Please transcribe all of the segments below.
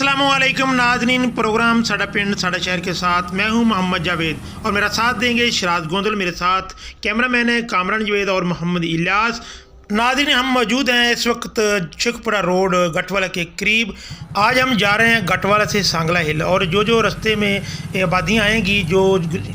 अस्सलामुअलैकुम नाज़रीन, प्रोग्राम साडा पिंड साडा शहर के साथ मैं हूं मोहम्मद जावेद और मेरा साथ देंगे शराज गोंदल। मेरे साथ कैमरामैन है कामरान जावेद और मोहम्मद इलियास। नाज़रीन, हम मौजूद हैं इस वक्त शेखपुरा रोड गटवाला के करीब। आज हम जा रहे हैं गटवाला से सांगला हिल और जो रास्ते में आबादियाँ आएंगी, जो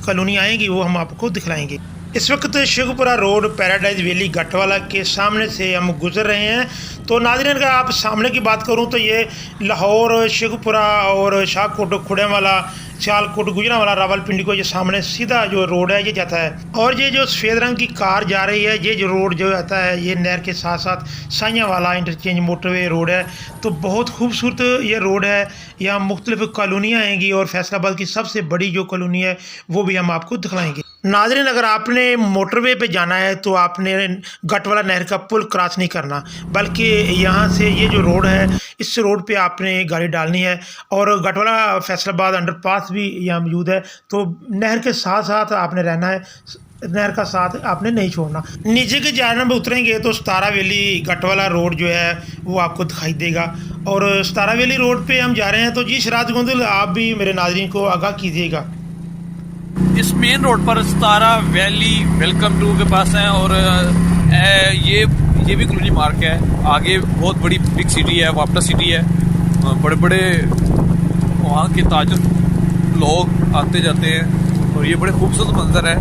कॉलोनी आएंगी, वो हम आपको दिखलाएंगे। इस वक्त Sheikhpura road paradise valley Gatwala के सामने से हम गुजर रहे हैं। तो नाज़रीन, अगर आप सामने की बात करूं तो ये लाहौर, शेखपुरा और शाहकोट, खुड़ेवाला, सियालकोट, गुजरांवाला, रावलपिंडी को ये सामने सीधा जो रोड है ये जाता है। और ये जो सफ़ेद रंग की कार जा रही है, ये जो रोड जो आता है ये नहर के साथ साथ साइयाँ वाला इंटरचेंज मोटरवे रोड है। तो बहुत खूबसूरत ये रोड है। यहाँ मुख्तलिफ कॉलोनियाँ आएंगी और फैसलाबाद की सबसे बड़ी जो कॉलोनी है वो भी हम आपको दिखलाएंगे। नाज़रीन, अगर आपने मोटरवे पे जाना है तो आपने गटवाला नहर का पुल क्रॉस नहीं करना, बल्कि यहाँ से ये जो रोड है इस रोड पे आपने गाड़ी डालनी है। और गटवाला फैसलाबाद अंडरपास भी यहाँ मौजूद है। तो नहर के साथ साथ आपने रहना है, नहर का साथ आपने नहीं छोड़ना। नीचे के जानब उतरेंगे तो सतारा वैली गटवाला रोड जो है वो आपको दिखाई देगा। और सतारा वैली रोड पे हम जा रहे हैं। तो जी शराज गोंदल, आप भी मेरे नाज़रीन को आगाह कीजिएगा। इस मेन रोड पर सतारा वैली वेलकम टू के पास है और ये भी कॉलोनी मार्क है। आगे बहुत बड़ी बिग सिटी है, वापटा सिटी है। बड़े बड़े वहाँ के ताजर लोग आते जाते हैं और ये बड़े खूबसूरत मंजर है।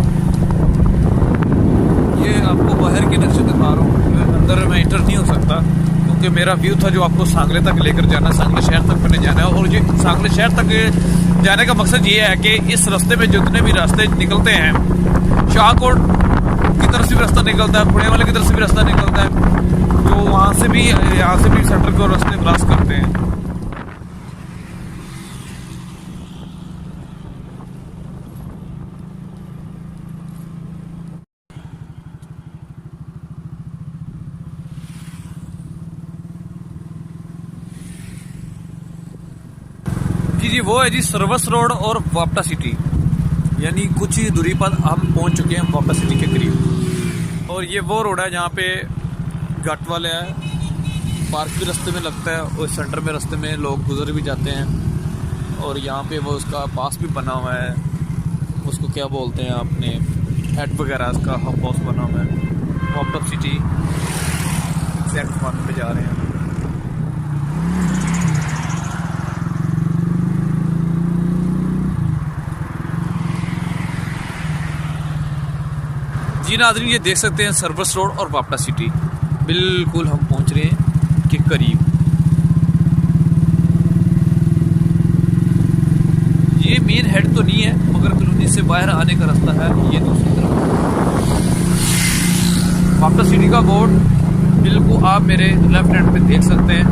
ये आपको बाहर के नक्शे दिखा रहा हूँ, अंदर मैं इंटर नहीं हो सकता क्योंकि मेरा व्यू था जो आपको सांगले तक लेकर जाना, सांगले शहर तक मैंने जाना है। और ये सांगले शहर तक जाने का मकसद ये है कि इस रास्ते में जितने भी रास्ते निकलते हैं, शाहकोट की तरफ से भी रास्ता निकलता है, पुणे वाले की तरफ से भी रास्ता निकलता है, तो वहाँ से भी यहाँ से भी सेंटर को रास्ते क्रॉस करते हैं। जी वो है जी सर्विस रोड और वापटा सिटी, यानी कुछ ही दूरी पर हम पहुंच चुके हैं वापटा सिटी के करीब। और ये वो रोड है जहाँ पे गटवाला है, पार्क भी रास्ते में लगता है और सेंटर में रास्ते में लोग गुजर भी जाते हैं। और यहाँ पे वो उसका पास भी बना हुआ है, उसको क्या बोलते हैं आपने, हेड वगैरह उसका हब हाउस बना हुआ है। वापटा सिटी एग्जैक्ट पॉइंट पे जा रहे हैं। जी नाज़रीन, ये देख सकते हैं सर्विस रोड और वापटा सिटी, बिल्कुल हम पहुंच रहे हैं के करीब। ये मेन हेड तो नहीं है मगर कॉलोनी से बाहर आने का रास्ता है ये दूसरी तरफ। वापटा सिटी का बोर्ड बिल्कुल आप मेरे लेफ्ट हैंड पे देख सकते हैं।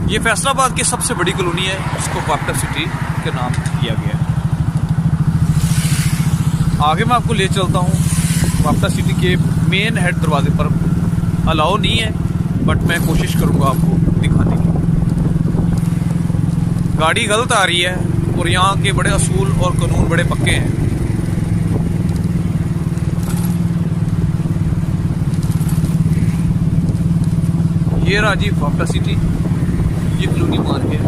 ये फैसलाबाद की सबसे बड़ी कॉलोनी है, इसको वापटा सिटी के नाम दिया गया है। आगे मैं आपको ले चलता हूँ वापटा सिटी के मेन हेड दरवाजे पर। अलाउ नहीं है बट मैं कोशिश करूँगा आपको दिखाने की। गाड़ी गलत आ रही है और यहाँ के बड़े असूल और कानून बड़े पक्के हैं। ये राजी वापटा सिटी, ये कॉलोनी मार्क है।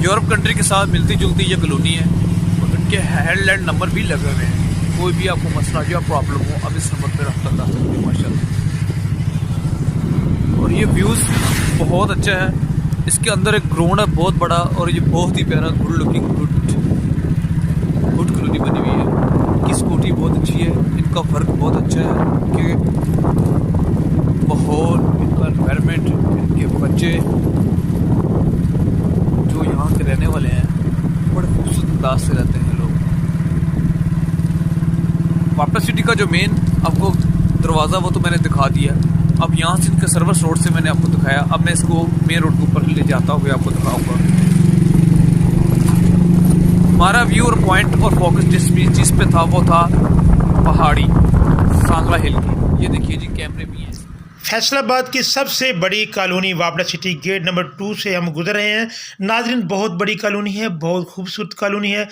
यूरोप कंट्री के साथ मिलती जुलती ये कॉलोनी है और इनके हेडलैंड नंबर भी लगे हुए हैं। कोई भी आपको मसला या प्रॉब्लम हो अब इस नंबर पे रब्ता कर सकते हैं माशाल्लाह। और ये व्यूज़ बहुत अच्छा है। इसके अंदर एक ग्राउंड है बहुत बड़ा और ये बहुत ही प्यारा गुड लुकिंग गुड कॉलोनी बनी हुई है। इनकी स्कूटी बहुत अच्छी है, इनका वर्क बहुत अच्छा है, इनके माहौल, इनका एनवायरनमेंट, इनके बच्चे जो यहाँ के रहने वाले हैं बड़े खूबसूरत अंदाज से रहते हैं लोग। वापटा सिटी का जो मेन आपको दरवाज़ा वो तो मैंने दिखा दिया। अब यहाँ से इनके सर्विस रोड से मैंने आपको दिखाया। अब मैं इसको मेन रोड के ऊपर ले जाता हुए आपको दिखाऊंगा। हमारा व्यू और पॉइंट और फोकस जिस चीज़ पे था वो था पहाड़ी सांगला हिल की। ये देखिए जी, कैमरे भी हैं। फैसलाबाद की सबसे बड़ी कॉलोनी वापटा सिटी गेट नंबर 2 से हम गुजर रहे हैं। नाज़रीन, बहुत बड़ी कॉलोनी है, बहुत खूबसूरत कॉलोनी है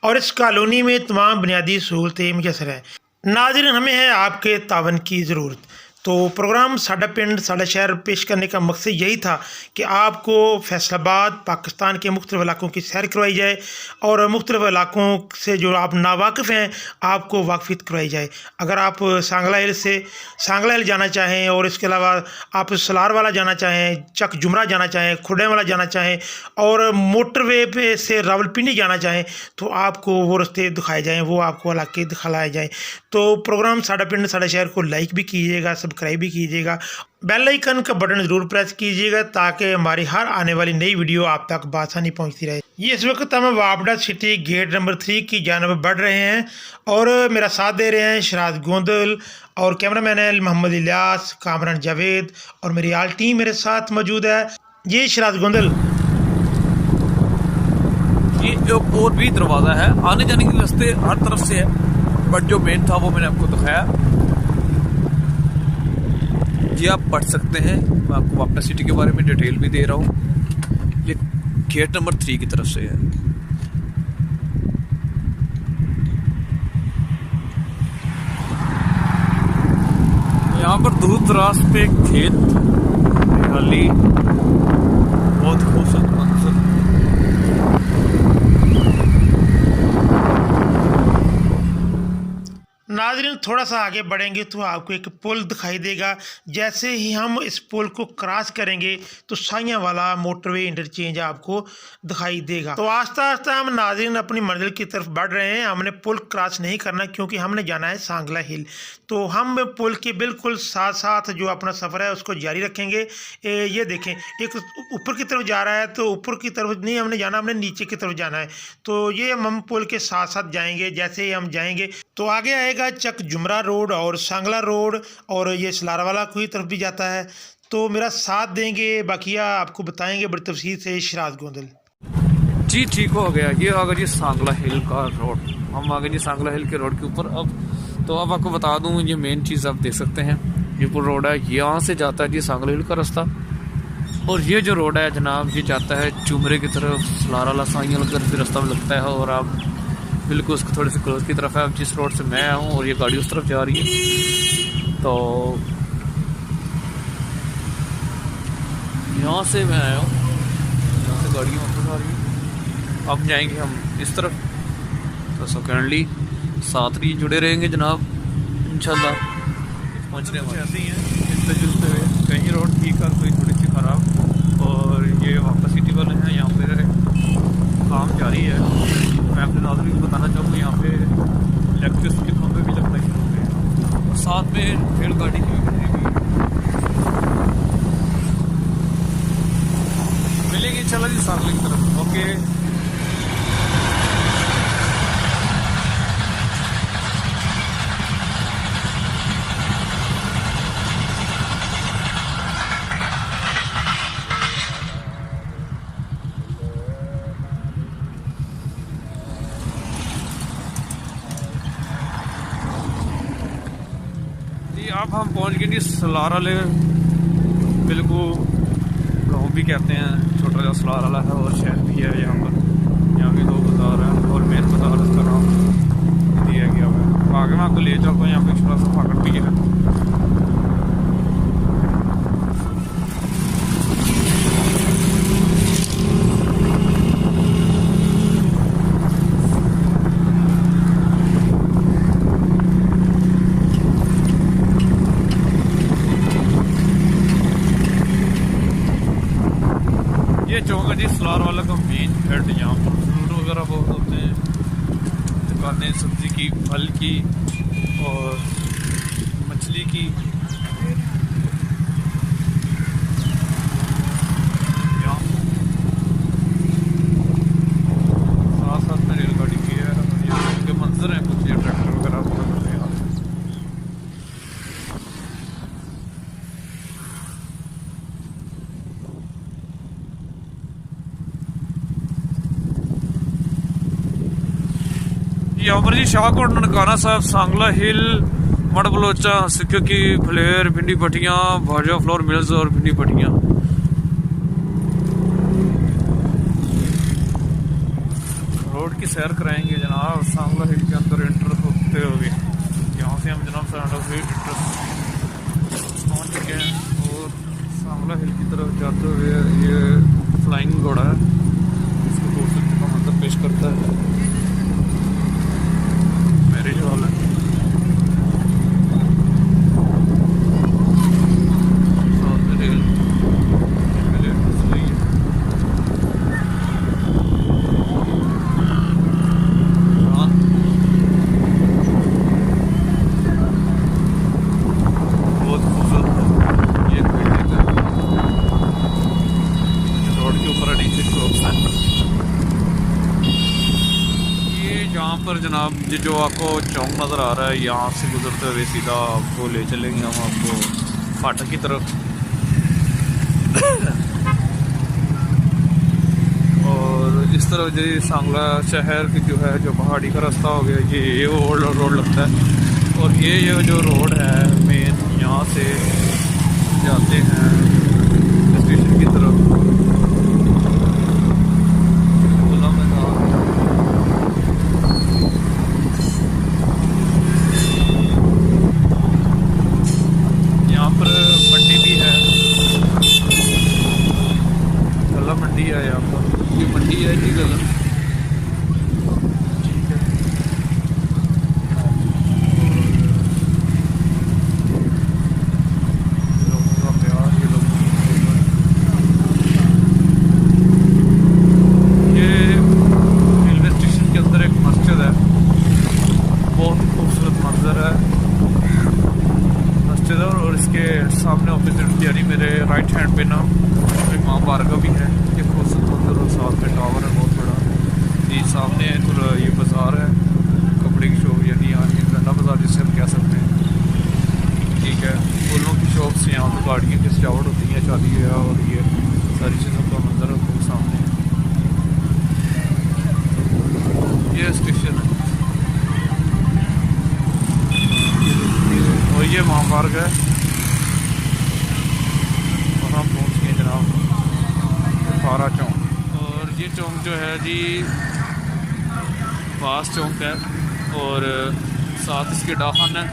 और इस कॉलोनी में तमाम बुनियादी सहूलतें मुयसर हैं। नाज़रीन, हमें है आपके तावन की ज़रूरत। तो प्रोग्राम साडा पिंड साडा शहर पेश करने का मकसद यही था कि आपको फैसलाबाद पाकिस्तान के मुख्तलिफ इलाकों की सैर करवाई जाए और मुख्तलिफ इलाकों से जो आप नावाकिफ़ हैं आपको वाकफियत करवाई जाए। अगर आप सांगला हिल से सांगला हिल जाना चाहें और इसके अलावा आप सलार वाला जाना चाहें, चक जुमरा जाना चाहें, खुडे वाला जाना चाहें और मोटरवे पे से रावलपिंडी जाना चाहें तो आपको वो रास्ते दिखाए जाएँ, वो आपको इलाके दिखलाए जाएँ। तो प्रोग्राम साडा पिंड साडा शहर को लाइक भी कीजिएगा, सब्सक्राइब भी कीजिएगा, बेल आइकन का बटन ज़रूर प्रेस कीजिएगा ताकि हमारी हर आने वाली नई वीडियो आप तक बासानी पहुंचती रहे। ये इस वक्त हम वापडा सिटी गेट नंबर 3 की जानब बढ़ रहे हैं और मेरा साथ दे रहे हैं शराद गोंदल और कैमरामैन है मोहम्मद इलियास, कामरान जावेद और मेरी आल टीम मेरे साथ मौजूद है। ये शराद गोंदल, ये एक और भी दरवाज़ा है, आने जाने के रास्ते हर तरफ से है, बट जो मेन था वो मैंने आपको दिखाया। जी आप पढ़ सकते हैं, मैं आपको वापडा सिटी के बारे में डिटेल भी दे रहा हूँ। ये गेट नंबर 3 की तरफ से है। यहाँ पर दूर दराज पे खेत, हरियाली, बहुत खूबसूरत मंजर। नाज़रीन थोड़ा सा आगे बढ़ेंगे तो आपको एक पुल दिखाई देगा। जैसे ही हम इस पुल को क्रॉस करेंगे तो साइयां वाला मोटरवे इंटरचेंज आपको दिखाई देगा। तो आस्ता आस्ता हम नाज़रीन अपनी मंजिल की तरफ बढ़ रहे हैं। हमने पुल क्रॉस नहीं करना क्योंकि हमने जाना है सांगला हिल। तो हम पुल के बिल्कुल साथ साथ जो अपना सफ़र है उसको जारी रखेंगे। ये देखें, एक ऊपर की तरफ जा रहा है तो ऊपर की तरफ नहीं हमने जाना, हमने नीचे की तरफ जाना है। तो ये हम पुल के साथ साथ जाएंगे। जैसे ही हम जाएंगे तो आगे आएगा चक जुमरा रोड और सांगला रोड और ये सलारवाला की तरफ भी जाता है। तो मेरा साथ देंगे, बाकिया आपको बताएंगे बड़ी तफसील से शराद गोंदल। जी ठीक हो गया, ये आ गया जी सांगला हिल का रोड। हम आ गए जी सांगला हिल के रोड के ऊपर। अब आपको बता दूं, ये मेन चीज़ आप देख सकते हैं, ये पुल रोड है, यहाँ से जाता है जी सांगला हिल का रास्ता। और ये जो रोड है जनाब, ये जाता है जुमरे की तरफ, सलारवाला साइयां करके रास्ता में लगता है और आप बिल्कुल उसको थोड़े से क्लोज की तरफ है। अब जिस रोड से मैं आया हूँ और ये गाड़ी उस तरफ जा रही है, तो यहाँ से मैं आया हूँ, यहाँ से गाड़ी वापस आ रही है। अब जाएंगे हम इस तरफ। तो सेकेंडली साथ ही जुड़े रहेंगे जनाब, इंशाल्लाह। पहुँचने वाले ऐसे ही हैं, मिलते जुलते हुए। कहीं रोड ठीक है, कोई थोड़ी सी ख़राब। और ये वापस सिटी वाले हैं, यहाँ पे काम जारी है। मैं अपने नाज़रीन को बताना चाहूँगा, यहाँ पे इलेक्ट्रिसिटी के खंभे भी लगना शुरू हो गए और साथ में रेलगाड़ी की भी मिलेगी। चला जी सांगला की तरफ। ओके, अब हम पहुंच गए जी सलारवाले, बिल्कुल गाँव भी कहते हैं, छोटा सा सलारवाला है और शहर भी है। यहाँ पर यहाँ भी 2 बाज़ार हैं और मेन बाज़ार इसका नाम दिया गया है। आगे मैं आपको ले जाता हूँ, यहाँ पे छोटा सा फाटक भी है। ये चौक है जी सलारवाला का मेन हेड। यहाँ पर फ्रूट वगैरह बहुत होते हैं, दुकानें सब्जी की, फल की और मछली की। यहाँ साथ साथ में रेलगाड़ी की है। ये के मंजर हैं कुछ, ये ट्रैक्टर वगैरह होते हैं। यहाँ पर जी शाहकोट, ननकाना साहब, सांगला हिल, मड बलोचा, सिक्के की फ्लेयर, भिंडी भटियाँ, भाजा फ्लोर मिल्स और भिंडी भटियाँ। रोड की सैर कराएंगे जनाब सांगला हिल के अंदर एंटर होते हुए। यहाँ से हम जनाब पहुंच चुके हैं और सांगला हिल की तरफ जाते हुए ये फ्लाइंग घोड़ा है, इसको दूर से का मंजर पेश करता है। मैरिज हॉल है। यहाँ पर जनाब ये जो आपको चौक नज़र आ रहा है, यहाँ से गुजरते हुए सीधा आपको ले चलेंगे हम आपको फाटक की तरफ। और इस तरफ जो सांगला शहर की जो है जो पहाड़ी का रास्ता हो गया, ये रोड लगता है। और ये जो रोड है मेन, यहाँ से जाते हैं स्टेशन की तरफ। मंडी भी है, गला मंडी है यहाँ पर, ये मंडी है जी गला, ठीक है। लोगों का प्यार, ये लोग ये रेलवे स्टेशन के अंदर एक मस्जिद है, बहुत खूबसूरत मंजर है मस्जिद। और इसके सामने ऑपोजिट यानी मेरे राइट हैंड पे ना एक माँ बारगाह भी है, ये खूबसूरत मंदिर और साथ में टावर है बहुत बड़ा। ये सामने थोड़ा ये बाज़ार है, कपड़े की शॉप, यानी यहाँ गंडा बाज़ार जिसे हम कह सकते हैं, ठीक है। फूलों की शॉप से यहाँ पर गाड़ियों की सजावट होती है, शादी है, और ये सारी चीज़ों का मंजर है सामने। ये स्टेशन है और ये महामार्ग है, और हम पहुँच गए जनाब फारा चौक। और ये चौक जो है जी फास चौक है, और साथ इसके डाकखाना है,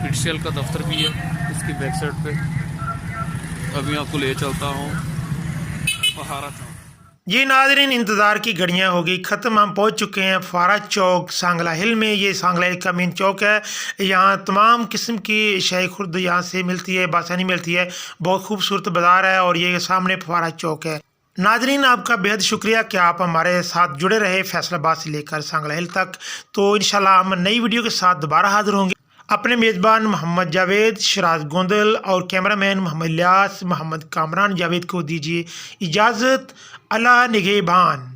पीटीसीएल का दफ्तर भी है इसकी बैक साइड पे। अभी आपको ले चलता हूँ फारा चौक। जी नाज़रीन, इंतज़ार की घड़ियाँ हो गई ख़त्म, हम पहुंच चुके हैं फारा चौक सांगला हिल में। ये सांगला हिल का मेन चौक है, यहाँ तमाम किस्म की शाही खुर्द यहाँ से मिलती है, बासानी मिलती है, बहुत खूबसूरत बाज़ार है। और ये सामने फारा चौक है। नाज़रीन, आपका बेहद शुक्रिया कि आप हमारे साथ जुड़े रहे फैसलाबाद से लेकर सांगला हिल तक। तो इंशाल्लाह हम नई वीडियो के साथ दोबारा हाजिर होंगे। अपने मेज़बान मोहम्मद जावेद, शराज गोंदल और कैमरामैन मोहम्मद इलियास, मोहम्मद कामरान जावेद को दीजिए इजाज़त। अल्लाह निगहबान।